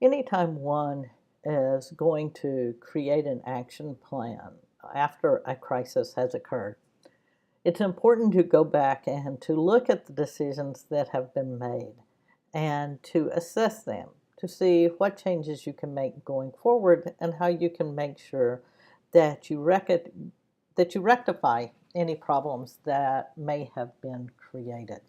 Anytime one is going to create an action plan after a crisis has occurred, it's important to go back and to look at the decisions that have been made and to assess them to see what changes you can make going forward and how you can make sure that that you rectify any problems that may have been created.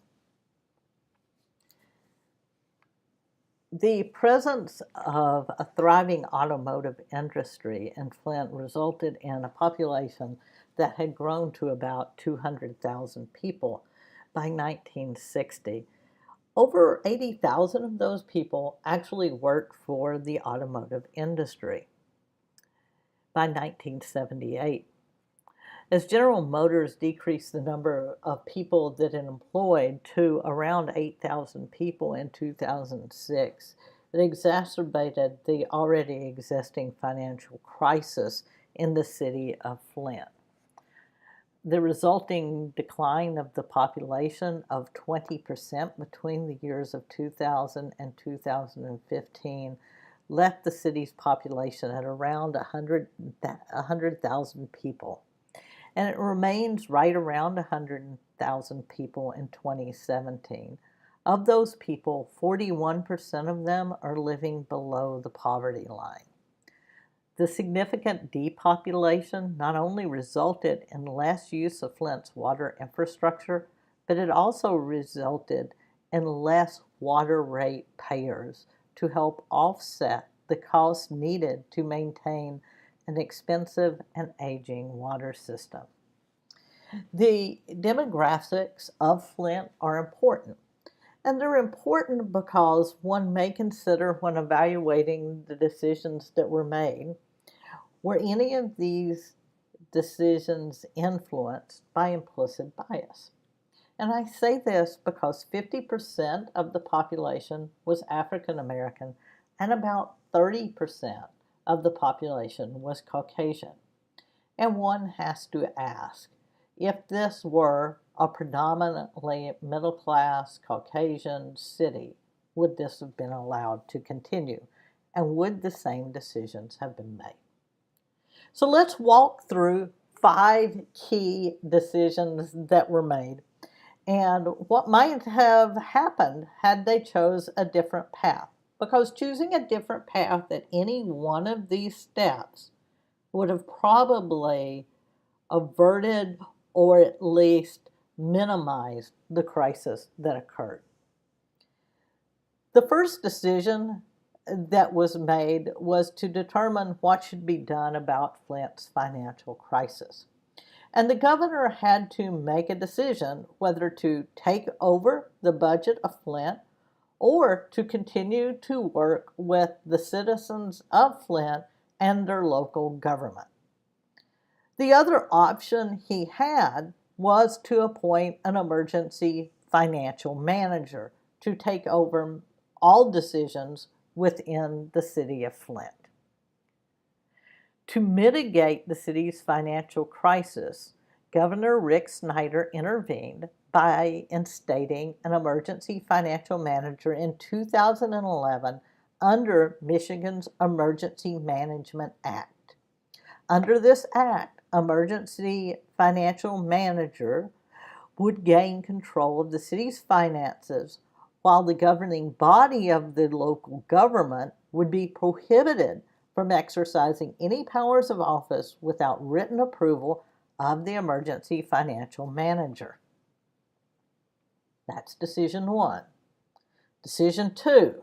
The presence of a thriving automotive industry in Flint resulted in a population that had grown to about 200,000 people by 1960. Over 80,000 of those people actually worked for the automotive industry by 1978. As General Motors decreased the number of people that it employed to around 8,000 people in 2006, it exacerbated the already existing financial crisis in the city of Flint. The resulting decline of the population of 20% between the years of 2000 and 2015 left the city's population at around 100,000 people. And it remains right around 100,000 people in 2017. Of those people, 41% of them are living below the poverty line. The significant depopulation not only resulted in less use of Flint's water infrastructure, but it also resulted in less water rate payers to help offset the costs needed to maintain an expensive and aging water system. The demographics of Flint are important, and they're important because one may consider when evaluating the decisions that were made, were any of these decisions influenced by implicit bias? And I say this because 50% of the population was African American and about 30% of the population was Caucasian. And one has to ask, if this were a predominantly middle class Caucasian city, would this have been allowed to continue? And would the same decisions have been made? So let's walk through 5 key decisions that were made and what might have happened had they chose a different path. Because choosing a different path at any one of these steps would have probably averted or at least minimized the crisis that occurred. The first decision that was made was to determine what should be done about Flint's financial crisis. And the governor had to make a decision whether to take over the budget of Flint or to continue to work with the citizens of Flint and their local government. The other option he had was to appoint an emergency financial manager to take over all decisions within the city of Flint. To mitigate the city's financial crisis, Governor Rick Snyder intervened by instating an emergency financial manager in 2011 under Michigan's Emergency Management Act. Under this act, emergency financial manager would gain control of the city's finances, while the governing body of the local government would be prohibited from exercising any powers of office without written approval of the emergency financial manager. That's decision 1. Decision 2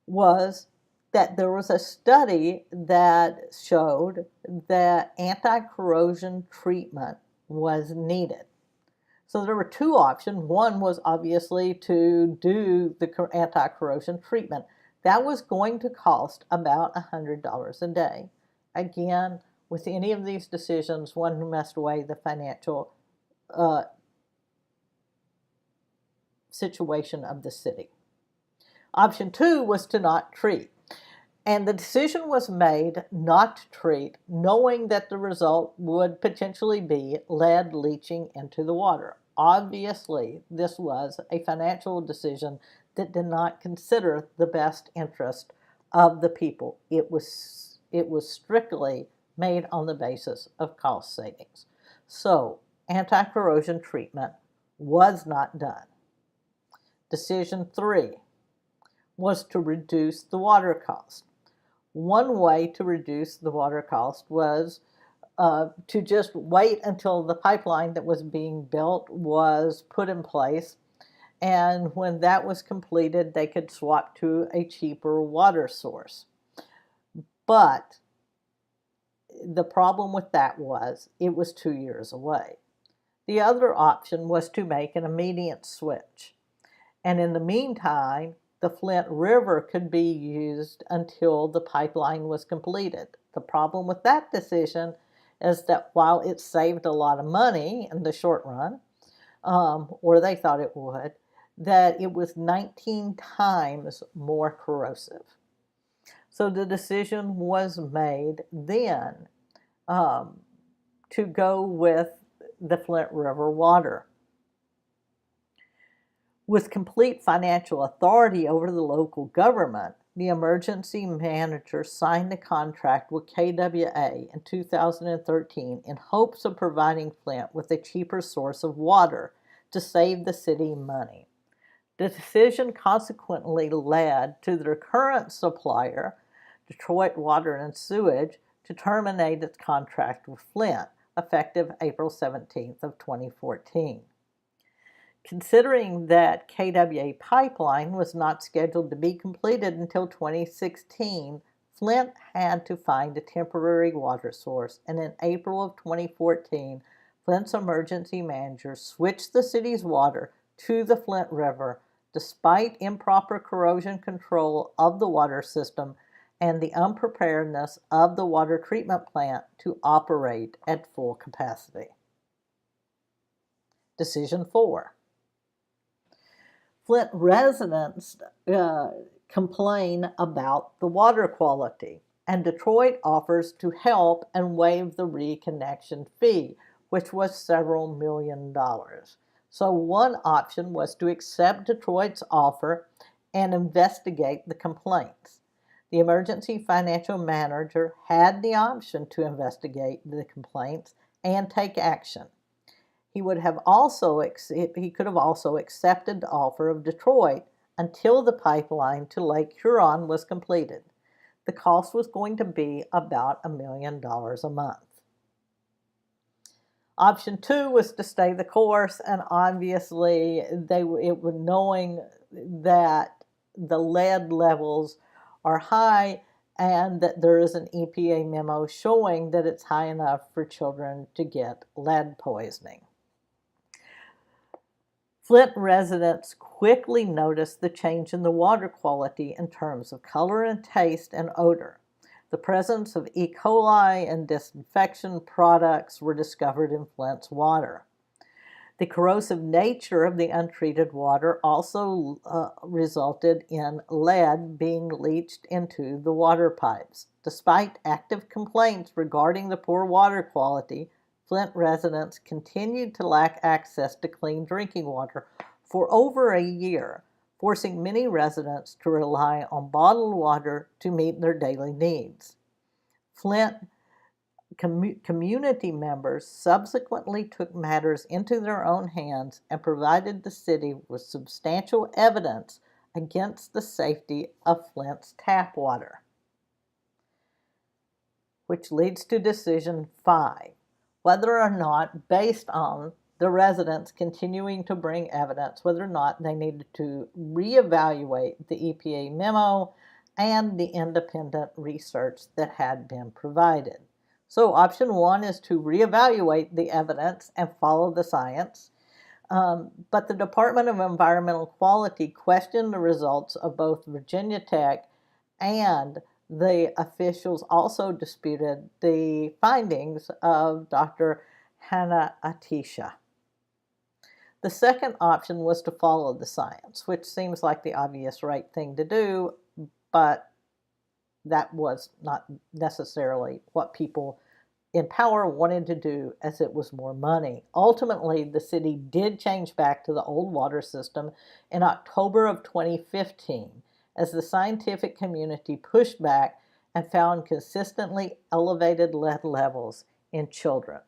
was that there was a study that showed that anti-corrosion treatment was needed. So there were 2 options. One was obviously to do the anti-corrosion treatment. That was going to cost about $100 a day. Again, with any of these decisions, one must weigh the financial situation of the city. Option 2 was to not treat. And the decision was made not to treat, knowing that the result would potentially be lead leaching into the water. Obviously, this was a financial decision that did not consider the best interest of the people. It was strictly made on the basis of cost savings. So, anti-corrosion treatment was not done. Decision 3 was to reduce the water cost. One way to reduce the water cost was to just wait until the pipeline that was being built was put in place, and when that was completed, they could swap to a cheaper water source. But the problem with that was it was 2 years away. The other option was to make an immediate switch. And in the meantime, the Flint River could be used until the pipeline was completed. The problem with that decision is that while it saved a lot of money in the short run, or they thought it would, that it was 19 times more corrosive. So the decision was made then to go with the Flint River water. With complete financial authority over the local government, the emergency manager signed a contract with KWA in 2013 in hopes of providing Flint with a cheaper source of water to save the city money. The decision consequently led to their current supplier, Detroit Water and Sewage, to terminate its contract with Flint, effective April 17th of 2014. Considering that KWA pipeline was not scheduled to be completed until 2016, Flint had to find a temporary water source, and in April of 2014, Flint's emergency manager switched the city's water to the Flint River, despite improper corrosion control of the water system and the unpreparedness of the water treatment plant to operate at full capacity. Decision 4. Flint residents complain about the water quality, and Detroit offers to help and waive the reconnection fee, which was several $1,000,000. So one option was to accept Detroit's offer and investigate the complaints. The emergency financial manager had the option to investigate the complaints and take action. He could have also accepted the offer of Detroit until the pipeline to Lake Huron was completed. The cost was going to be about $1,000,000 a month. Option 2 was to stay the course, and obviously it was knowing that the lead levels are high and that there is an EPA memo showing that it's high enough for children to get lead poisoning. Flint residents quickly noticed the change in the water quality in terms of color and taste and odor. The presence of E. coli and disinfection products were discovered in Flint's water. The corrosive nature of the untreated water also resulted in lead being leached into the water pipes. Despite active complaints regarding the poor water quality, Flint residents continued to lack access to clean drinking water for over a year, forcing many residents to rely on bottled water to meet their daily needs. Flint community members subsequently took matters into their own hands and provided the city with substantial evidence against the safety of Flint's tap water. Which leads to decision 5. Whether or not, based on the residents continuing to bring evidence, whether or not they needed to reevaluate the EPA memo and the independent research that had been provided. So option 1 is to reevaluate the evidence and follow the science. But the Department of Environmental Quality questioned the results of both Virginia Tech, and the officials also disputed the findings of Dr. Hannah Atisha. The second option was to follow the science, which seems like the obvious right thing to do, but that was not necessarily what people in power wanted to do, as it was more money. Ultimately, the city did change back to the old water system in October of 2015 as the scientific community pushed back and found consistently elevated lead levels in children.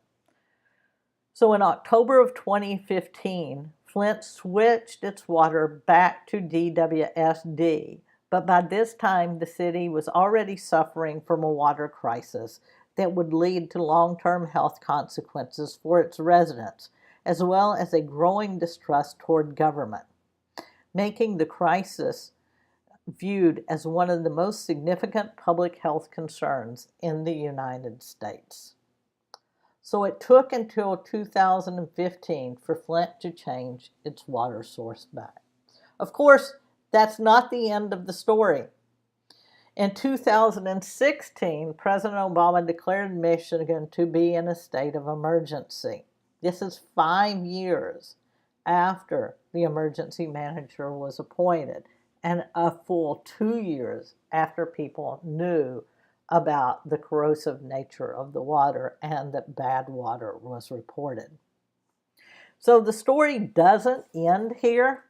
So in October of 2015, Flint switched its water back to DWSD, but by this time the city was already suffering from a water crisis that would lead to long-term health consequences for its residents, as well as a growing distrust toward government, making the crisis viewed as one of the most significant public health concerns in the United States. So it took until 2015 for Flint to change its water source back. Of course, that's not the end of the story. In 2016, President Obama declared Michigan to be in a state of emergency. This is 5 years after the emergency manager was appointed, and a full 2 years after people knew about the corrosive nature of the water and that bad water was reported. So the story doesn't end here.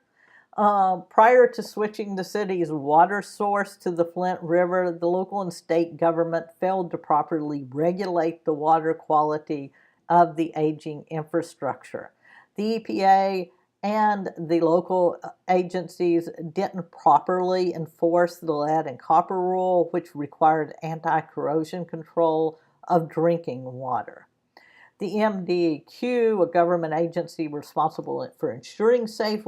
Prior to switching the city's water source to the Flint River, the local and state government failed to properly regulate the water quality of the aging infrastructure. The EPA and the local agencies didn't properly enforce the lead and copper rule, which required anti-corrosion control of drinking water. The MDEQ, a government agency responsible for ensuring safe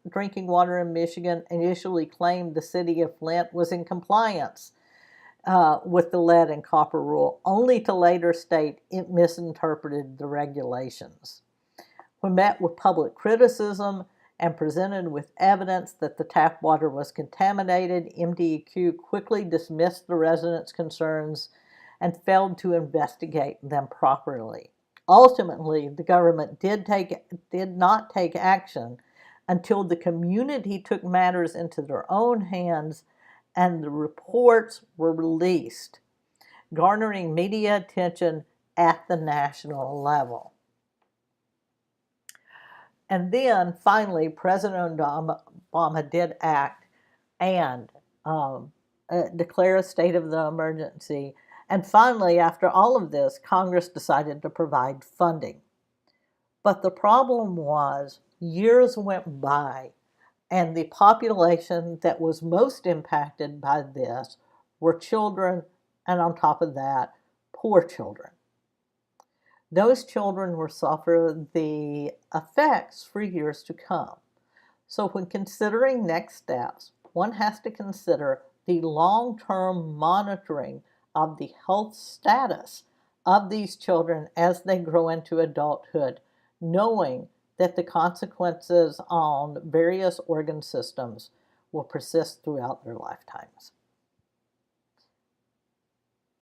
drinking water in Michigan, initially claimed the city of Flint was in compliance with the lead and copper rule, only to later state it misinterpreted the regulations. When met with public criticism and presented with evidence that the tap water was contaminated, MDEQ quickly dismissed the residents' concerns and failed to investigate them properly. Ultimately, the government did not take action until the community took matters into their own hands and the reports were released, garnering media attention at the national level. And then, finally, President Obama did act and declare a state of the emergency. And finally, after all of this, Congress decided to provide funding. But the problem was, years went by, and the population that was most impacted by this were children, and on top of that, poor children. Those children will suffer the effects for years to come. So when considering next steps, one has to consider the long-term monitoring of the health status of these children as they grow into adulthood, knowing that the consequences on various organ systems will persist throughout their lifetimes.